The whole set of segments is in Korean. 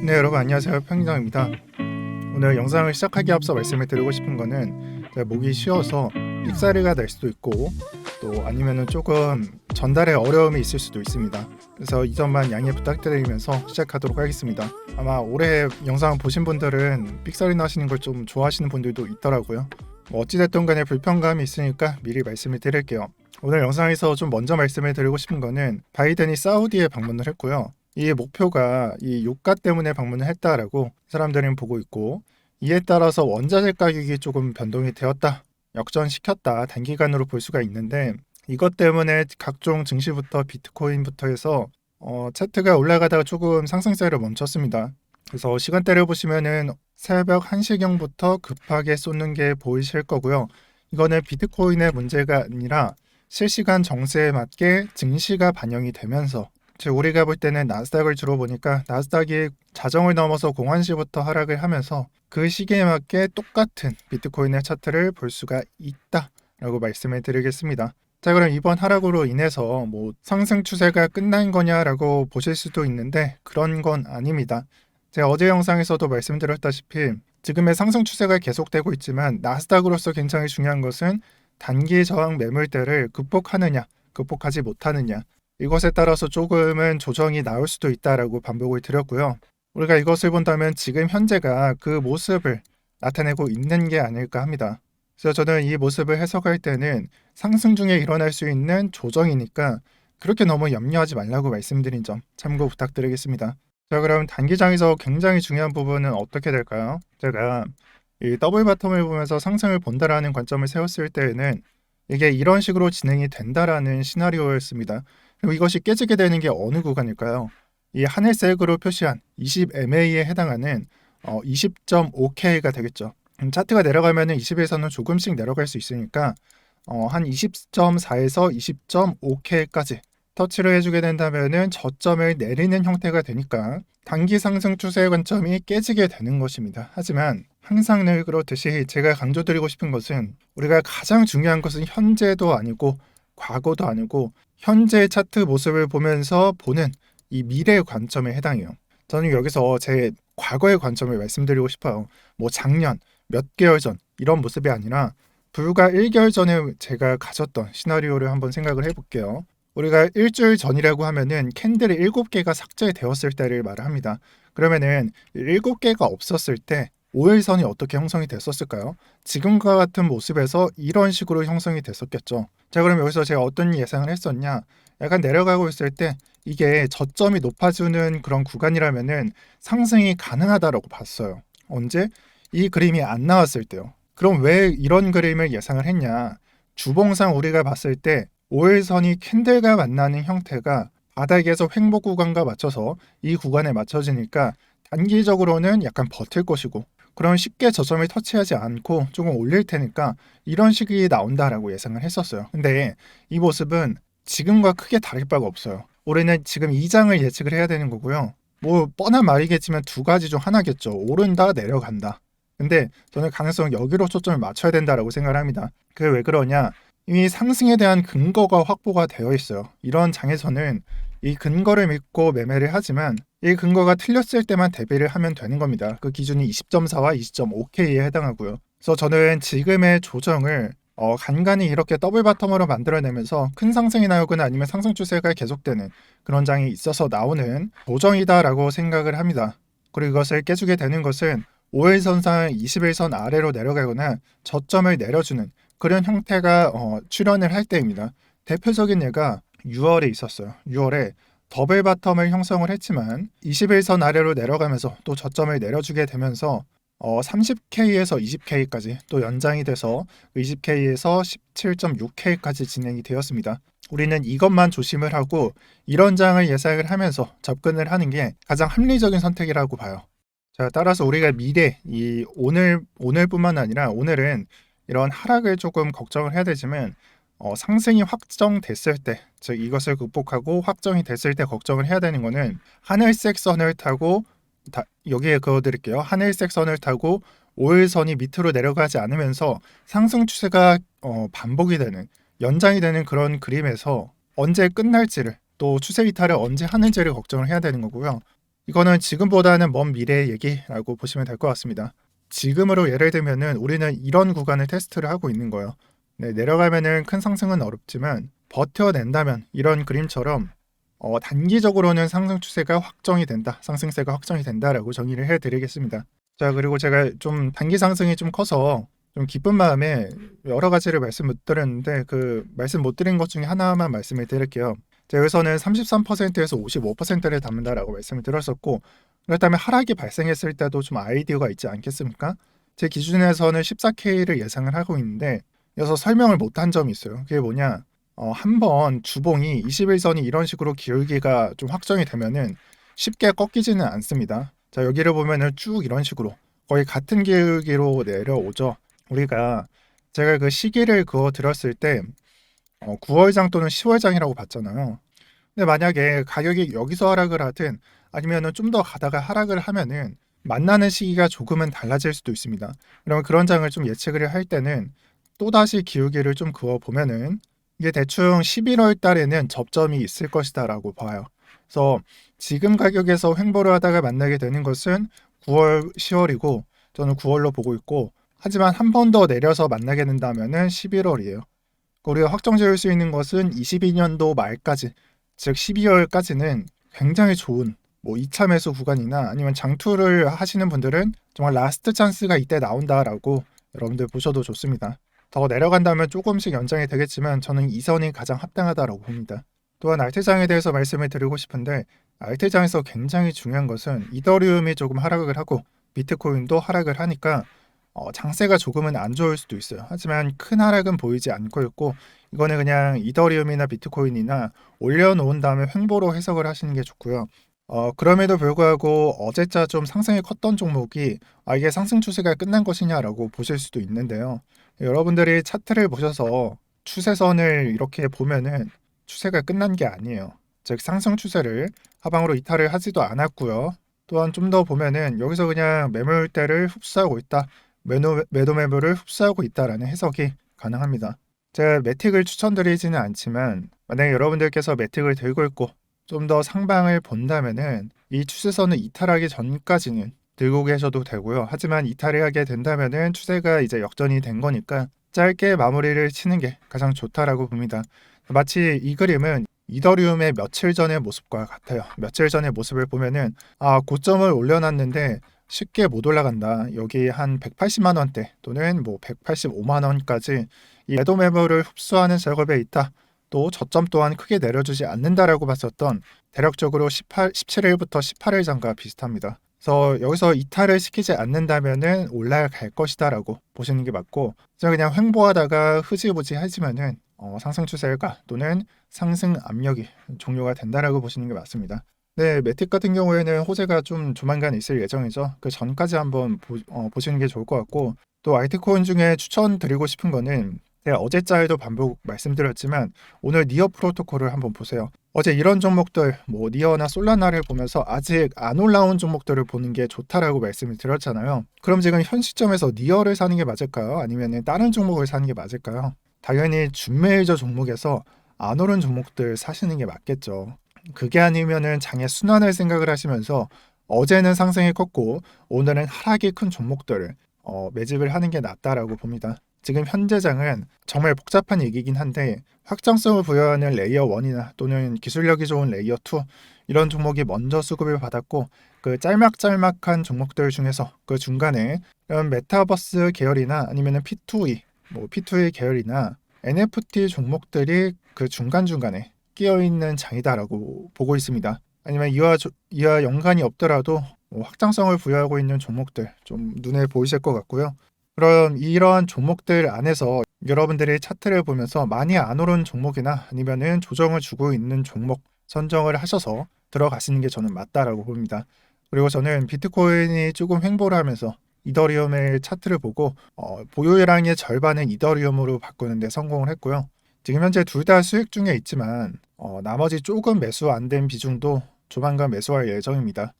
네, 여러분 안녕하세요. 평정입니다. 오늘 영상을 시작하기 앞서 말씀을 드리고 싶은 거는 제가 목이 쉬어서 삑사리가 날 수도 있고 또 아니면은 조금 전달에 어려움이 있을 수도 있습니다. 그래서 이 점만 양해 부탁드리면서 시작하도록 하겠습니다. 아마 올해 영상 보신 분들은 삑사리 나시는 걸 좀 좋아하시는 분들도 있더라고요. 어찌됐든 간에 불편감이 있으니까 미리 말씀을 드릴게요. 오늘 영상에서 좀 먼저 말씀을 드리고 싶은 거는 바이든이 사우디에 방문을 했고요. 이 목표가 이 유가 때문에 방문을 했다라고 사람들은 보고 있고, 이에 따라서 원자재 가격이 조금 변동이 되었다, 역전시켰다, 단기간으로 볼 수가 있는데, 이것 때문에 각종 증시부터 비트코인부터 해서 차트가 올라가다가 조금 상승세를 멈췄습니다. 그래서 시간대를 보시면은 새벽 1시경부터 급하게 쏟는 게 보이실 거고요. 이거는 비트코인의 문제가 아니라 실시간 정세에 맞게 증시가 반영이 되면서, 즉 우리가 볼 때는 나스닥을 주로 보니까 나스닥이 자정을 넘어서 공환시부터 하락을 하면서 그 시기에 맞게 똑같은 비트코인의 차트를 볼 수가 있다라고 말씀을 드리겠습니다. 자, 그럼 이번 하락으로 인해서 상승 추세가 끝난 거냐라고 보실 수도 있는데 그런 건 아닙니다. 제가 어제 영상에서도 말씀드렸다시피 지금의 상승 추세가 계속되고 있지만 나스닥으로서 굉장히 중요한 것은 단기 저항 매물대를 극복하느냐, 극복하지 못하느냐, 이것에 따라서 조금은 조정이 나올 수도 있다라고 반복을 드렸고요. 우리가 이것을 본다면 지금 현재가 그 모습을 나타내고 있는 게 아닐까 합니다. 그래서 저는 이 모습을 해석할 때는 상승 중에 일어날 수 있는 조정이니까 그렇게 너무 염려하지 말라고 말씀드린 점 참고 부탁드리겠습니다. 자, 그럼 단기장에서 굉장히 중요한 부분은 어떻게 될까요? 제가 이 더블 바텀을 보면서 상승을 본다라는 관점을 세웠을 때에는 이게 이런 식으로 진행이 된다라는 시나리오였습니다. 그리고 이것이 깨지게 되는 게 어느 구간일까요? 이 하늘색으로 표시한 20MA에 해당하는 20.5K가 되겠죠. 차트가 내려가면 20에서는 조금씩 내려갈 수 있으니까 한 20.4에서 20.5K까지 터치를 해주게 된다면 저점을 내리는 형태가 되니까 단기 상승 추세 관점이 깨지게 되는 것입니다. 하지만 항상 늘 그렇듯이 제가 강조드리고 싶은 것은 우리가 가장 중요한 것은 현재도 아니고 과거도 아니고 현재 차트 모습을 보면서 보는 이 미래의 관점에 해당해요. 저는 여기서 제 과거의 관점을 말씀드리고 싶어요. 작년, 몇 개월 전 이런 모습이 아니라 불과 1개월 전에 제가 가졌던 시나리오를 한번 생각을 해볼게요. 우리가 일주일 전이라고 하면은 캔들이 7개가 삭제되었을 때를 말을 합니다. 그러면은 7개가 없었을 때 5일선이 어떻게 형성이 됐었을까요? 지금과 같은 모습에서 이런 식으로 형성이 됐었겠죠. 자, 그럼 여기서 제가 어떤 예상을 했었냐? 약간 내려가고 있을 때 이게 저점이 높아지는 그런 구간이라면은 상승이 가능하다라고 봤어요. 언제? 이 그림이 안 나왔을 때요. 그럼 왜 이런 그림을 예상을 했냐? 주봉상 우리가 봤을 때 5일선이 캔들과 만나는 형태가 바닥에서 횡보 구간과 맞춰서 이 구간에 맞춰지니까 단기적으로는 약간 버틸 것이고, 그럼 쉽게 저점을 터치하지 않고 조금 올릴 테니까 이런 식이 나온다라고 예상을 했었어요. 근데 이 모습은 지금과 크게 다를 바가 없어요. 올해는 지금 2장을 예측을 해야 되는 거고요. 뻔한 말이겠지만 두 가지 중 하나겠죠. 오른다, 내려간다. 근데 저는 가능성 여기로 초점을 맞춰야 된다라고 생각을 합니다. 그게 왜 그러냐? 이미 상승에 대한 근거가 확보가 되어 있어요. 이런 장에서는 이 근거를 믿고 매매를 하지만 이 근거가 틀렸을 때만 대비를 하면 되는 겁니다. 그 기준이 20.4와 20.5K에 해당하고요. 그래서 저는 지금의 조정을 간간히 이렇게 더블 바텀으로 만들어내면서 큰 상승이 나오거나 아니면 상승 추세가 계속되는 그런 장이 있어서 나오는 조정이다라고 생각을 합니다. 그리고 이것을 깨주게 되는 것은 5일선상 21선 아래로 내려가거나 저점을 내려주는 그런 형태가 출현을 할 때입니다. 대표적인 예가 6월에 있었어요. 6월에 더블 바텀을 형성을 했지만 21선 아래로 내려가면서 또 저점을 내려주게 되면서 30K에서 20K까지 또 연장이 돼서 20K에서 17.6K까지 진행이 되었습니다. 우리는 이것만 조심을 하고 이런 장을 예상을 하면서 접근을 하는 게 가장 합리적인 선택이라고 봐요. 자, 따라서 우리가 미래, 이 오늘뿐만 아니라 오늘은 이런 하락을 조금 걱정을 해야 되지만 상승이 확정됐을 때, 즉 이것을 극복하고 확정이 됐을 때 걱정을 해야 되는 거는 하늘색 선을 타고 여기에 그어드릴게요. 하늘색 선을 타고 5일선이 밑으로 내려가지 않으면서 상승 추세가 반복이 되는, 연장이 되는 그런 그림에서 언제 끝날지를, 또 추세 이탈을 언제 하는지를 걱정을 해야 되는 거고요. 이거는 지금보다는 먼 미래의 얘기라고 보시면 될 것 같습니다. 지금으로 예를 들면은 우리는 이런 구간을 테스트를 하고 있는 거예요. 네, 내려가면은 큰 상승은 어렵지만 버텨낸다면 이런 그림처럼 단기적으로는 상승 추세가 확정이 된다, 상승세가 확정이 된다라고 정의를 해드리겠습니다. 자, 그리고 제가 좀 단기 상승이 좀 커서 좀 기쁜 마음에 여러 가지를 말씀 못 드렸는데 그 말씀 못 드린 것 중에 하나만 말씀을 드릴게요. 제가 여기서는 33%에서 55%를 담는다라고 말씀을 드렸었고, 그렇다면 하락이 발생했을 때도 좀 아이디어가 있지 않겠습니까? 제 기준에서는 14K를 예상을 하고 있는데 여기서 설명을 못한 점이 있어요. 그게 뭐냐? 한번 주봉이 21선이 이런 식으로 기울기가 좀 확정이 되면은 쉽게 꺾이지는 않습니다. 자, 여기를 보면은 쭉 이런 식으로 거의 같은 기울기로 내려오죠. 우리가 제가 그 시기를 그어 들었을 때 9월장 또는 10월장이라고 봤잖아요. 근데 만약에 가격이 여기서 하락을 하든 아니면은 좀 더 가다가 하락을 하면은 만나는 시기가 조금은 달라질 수도 있습니다. 그러면 그런 장을 좀 예측을 할 때는 또다시 기울기를 좀 그어 보면은 이게 대충 11월 달에는 접점이 있을 것이다라고 봐요. 그래서 지금 가격에서 횡보를 하다가 만나게 되는 것은 9월, 10월이고 저는 9월로 보고 있고, 하지만 한 번 더 내려서 만나게 된다면은 11월이에요. 우리가 확정 지을 수 있는 것은 22년도 말까지, 즉 12월까지는 굉장히 좋은 2차 매수 구간이나 아니면 장투를 하시는 분들은 정말 라스트 찬스가 이때 나온다라고 여러분들 보셔도 좋습니다. 더 내려간다면 조금씩 연장이 되겠지만 저는 이 선이 가장 합당하다라고 봅니다. 또한 알트장에 대해서 말씀을 드리고 싶은데, 알트장에서 굉장히 중요한 것은 이더리움이 조금 하락을 하고 비트코인도 하락을 하니까 장세가 조금은 안 좋을 수도 있어요. 하지만 큰 하락은 보이지 않고 있고, 이거는 그냥 이더리움이나 비트코인이나 올려놓은 다음에 횡보로 해석을 하시는 게 좋고요. 그럼에도 불구하고 어제자 좀 상승이 컸던 종목이 이게 상승 추세가 끝난 것이냐라고 보실 수도 있는데요. 여러분들이 차트를 보셔서 추세선을 이렇게 보면은 추세가 끝난 게 아니에요. 즉 상승 추세를 하방으로 이탈을 하지도 않았고요. 또한 좀 더 보면은 여기서 그냥 매물대를 흡수하고 있다, 매도 매물을 흡수하고 있다라는 해석이 가능합니다. 제가 매틱을 추천드리지는 않지만 만약에 여러분들께서 매틱을 들고 있고 좀 더 상방을 본다면은 이 추세선을 이탈하기 전까지는 들고 계셔도 되고요. 하지만 이탈을 하게 된다면은 추세가 이제 역전이 된 거니까 짧게 마무리를 치는 게 가장 좋다라고 봅니다. 마치 이 그림은 이더리움의 며칠 전의 모습과 같아요. 며칠 전의 모습을 보면은 고점을 올려놨는데 쉽게 못 올라간다. 여기 한 180만 원대 또는 185만 원까지 이 매도 매물을 흡수하는 작업에 있다. 또 저점 또한 크게 내려주지 않는다라고 봤었던 대략적으로 17일부터 18일장과 비슷합니다. 그래서 여기서 이탈을 시키지 않는다면은 올라갈 것이다라고 보시는 게 맞고, 그냥 횡보하다가 흐지부지 하지만은 상승 추세가 또는 상승 압력이 종료가 된다라고 보시는 게 맞습니다. 네, 매틱 같은 경우에는 호재가 좀 조만간 있을 예정이죠. 그 전까지 한번 보시는 게 좋을 것 같고, 또 알트코인 중에 추천드리고 싶은 거는 제가 어제자에도 반복 말씀드렸지만 오늘 니어 프로토콜을 한번 보세요. 어제 이런 종목들 니어나 솔라나를 보면서 아직 안 올라온 종목들을 보는 게 좋다라고 말씀을 드렸잖아요. 그럼 지금 현 시점에서 니어를 사는 게 맞을까요? 아니면 다른 종목을 사는 게 맞을까요? 당연히 준메이저 종목에서 안 오른 종목들 사시는 게 맞겠죠. 그게 아니면은 장의 순환을 생각을 하시면서 어제는 상승이 컸고 오늘은 하락이 큰 종목들을 매집을 하는 게 낫다라고 봅니다. 지금 현재 장은 정말 복잡한 얘기긴 한데 확장성을 부여하는 레이어 1이나 또는 기술력이 좋은 레이어 2 이런 종목이 먼저 수급을 받았고, 그 짤막짤막한 종목들 중에서 그 중간에 이런 메타버스 계열이나 아니면 P2E, P2E 계열이나 NFT 종목들이 그 중간중간에 끼어있는 장이다라고 보고 있습니다. 아니면 이와 연관이 없더라도 확장성을 부여하고 있는 종목들 좀 눈에 보이실 것 같고요. 그럼 이러한 종목들 안에서 여러분들이 차트를 보면서 많이 안 오른 종목이나 아니면은 조정을 주고 있는 종목 선정을 하셔서 들어가시는 게 저는 맞다라고 봅니다. 그리고 저는 비트코인이 조금 횡보를 하면서 이더리움의 차트를 보고 보유량의 절반은 이더리움으로 바꾸는 데 성공을 했고요. 지금 현재 둘 다 수익 중에 있지만 나머지 조금 매수 안 된 비중도 조만간 매수할 예정입니다.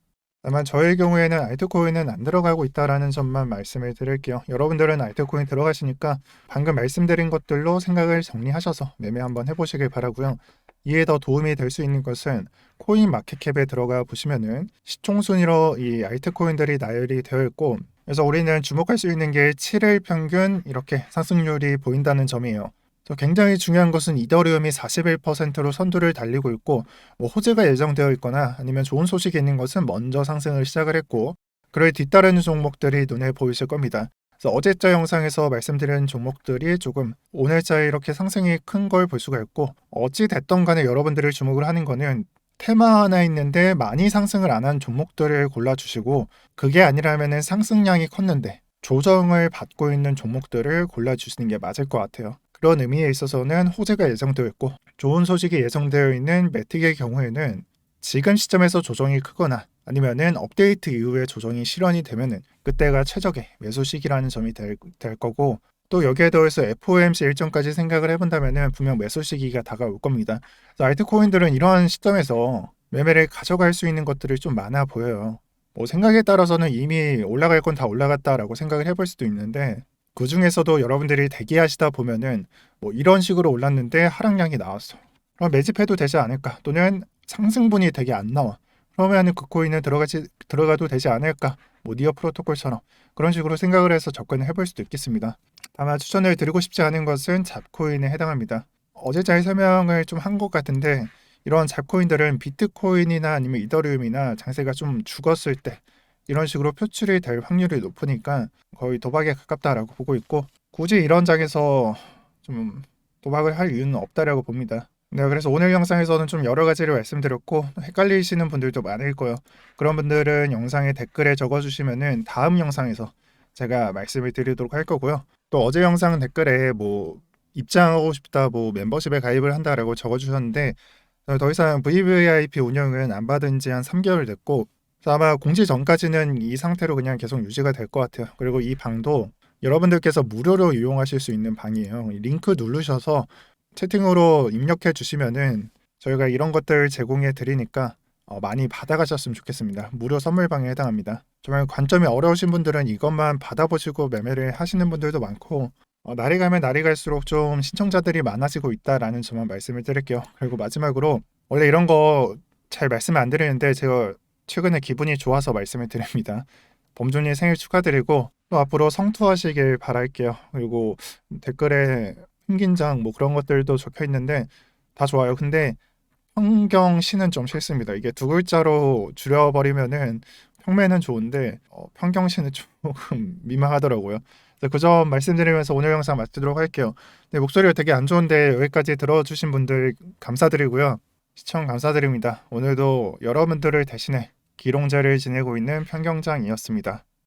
다만 저의 경우에는 알트코인은 안 들어가고 있다라는 점만 말씀을 드릴게요. 여러분들은 알트코인 들어가시니까 방금 말씀드린 것들로 생각을 정리하셔서 매매 한번 해보시길 바라고요. 이에 더 도움이 될 수 있는 것은 코인 마켓캡에 들어가 보시면은 시총순위로 이 알트코인들이 나열이 되어 있고, 그래서 우리는 주목할 수 있는 게 7일 평균 이렇게 상승률이 보인다는 점이에요. 굉장히 중요한 것은 이더리움이 41%로 선두를 달리고 있고, 뭐 호재가 예정되어 있거나 아니면 좋은 소식이 있는 것은 먼저 상승을 시작을 했고, 그를 뒤따르는 종목들이 눈에 보이실 겁니다. 그래서 어제자 영상에서 말씀드린 종목들이 조금 오늘자에 이렇게 상승이 큰 걸 볼 수가 있고, 어찌 됐던 간에 여러분들이 주목을 하는 거는 테마 하나 있는데 많이 상승을 안 한 종목들을 골라주시고, 그게 아니라면은 상승량이 컸는데 조정을 받고 있는 종목들을 골라주시는 게 맞을 것 같아요. 그런 의미에 있어서는 호재가 예정되어 있고 좋은 소식이 예정되어 있는 매틱의 경우에는 지금 시점에서 조정이 크거나 아니면은 업데이트 이후에 조정이 실현이 되면은 그때가 최적의 매수 시기라는 점이 될 거고, 또 여기에 더해서 FOMC 일정까지 생각을 해본다면은 분명 매수 시기가 다가올 겁니다. 그래서 알트코인들은 이러한 시점에서 매매를 가져갈 수 있는 것들이 좀 많아 보여요. 뭐 생각에 따라서는 이미 올라갈 건 다 올라갔다라고 생각을 해볼 수도 있는데, 그 중에서도 여러분들이 대기하시다 보면은 뭐 이런 식으로 올랐는데 하락량이 나왔어. 그럼 매집해도 되지 않을까? 또는 상승분이 되게 안 나와. 그러면은 그 코인은 들어가도 되지 않을까? 뭐 니어 프로토콜처럼 그런 식으로 생각을 해서 접근을 해볼 수도 있겠습니다. 다만 추천을 드리고 싶지 않은 것은 잡코인에 해당합니다. 어제 잘 설명을 좀 한 것 같은데, 이런 잡코인들은 비트코인이나 아니면 이더리움이나 장세가 좀 죽었을 때 이런 식으로 표출이 될 확률이 높으니까 거의 도박에 가깝다라고 보고 있고, 굳이 이런 장에서 좀 도박을 할 이유는 없다라고 봅니다. 네, 그래서 오늘 영상에서는 좀 여러 가지를 말씀드렸고 헷갈리시는 분들도 많을 거예요. 그런 분들은 영상에 댓글에 적어주시면은 다음 영상에서 제가 말씀을 드리도록 할 거고요. 또 어제 영상 댓글에 뭐 입장하고 싶다, 뭐 멤버십에 가입을 한다라고 적어주셨는데, 더 이상 VVIP 운영은 안 받은 지 한 3개월 됐고, 그래서 아마 공지 전까지는 이 상태로 그냥 계속 유지가 될 것 같아요. 그리고 이 방도 여러분들께서 무료로 이용하실 수 있는 방이에요. 링크 누르셔서 채팅으로 입력해 주시면은 저희가 이런 것들 제공해 드리니까 많이 받아가셨으면 좋겠습니다. 무료 선물방에 해당합니다. 정말 관점이 어려우신 분들은 이것만 받아보시고 매매를 하시는 분들도 많고, 날이 가면 날이 갈수록 좀 신청자들이 많아지고 있다라는 점만 말씀을 드릴게요. 그리고 마지막으로, 원래 이런 거 잘 말씀을 안 드리는데 제가 최근에 기분이 좋아서 말씀을 드립니다. 범준이 생일 축하드리고 또 앞으로 성투하시길 바랄게요. 그리고 댓글에 흥긴장 뭐 그런 것들도 적혀 있는데 다 좋아요. 근데 평경신은 좀 싫습니다. 이게 두 글자로 줄여버리면은 평매는 좋은데 평경신은 조금 민망하더라고요. 그 점 말씀드리면서 오늘 영상 마치도록 할게요. 네, 목소리가 되게 안 좋은데 여기까지 들어주신 분들 감사드리고요. 시청 감사드립니다. 오늘도 여러분들을 대신해 기롱제를 지내고 있는 평경장이었습니다.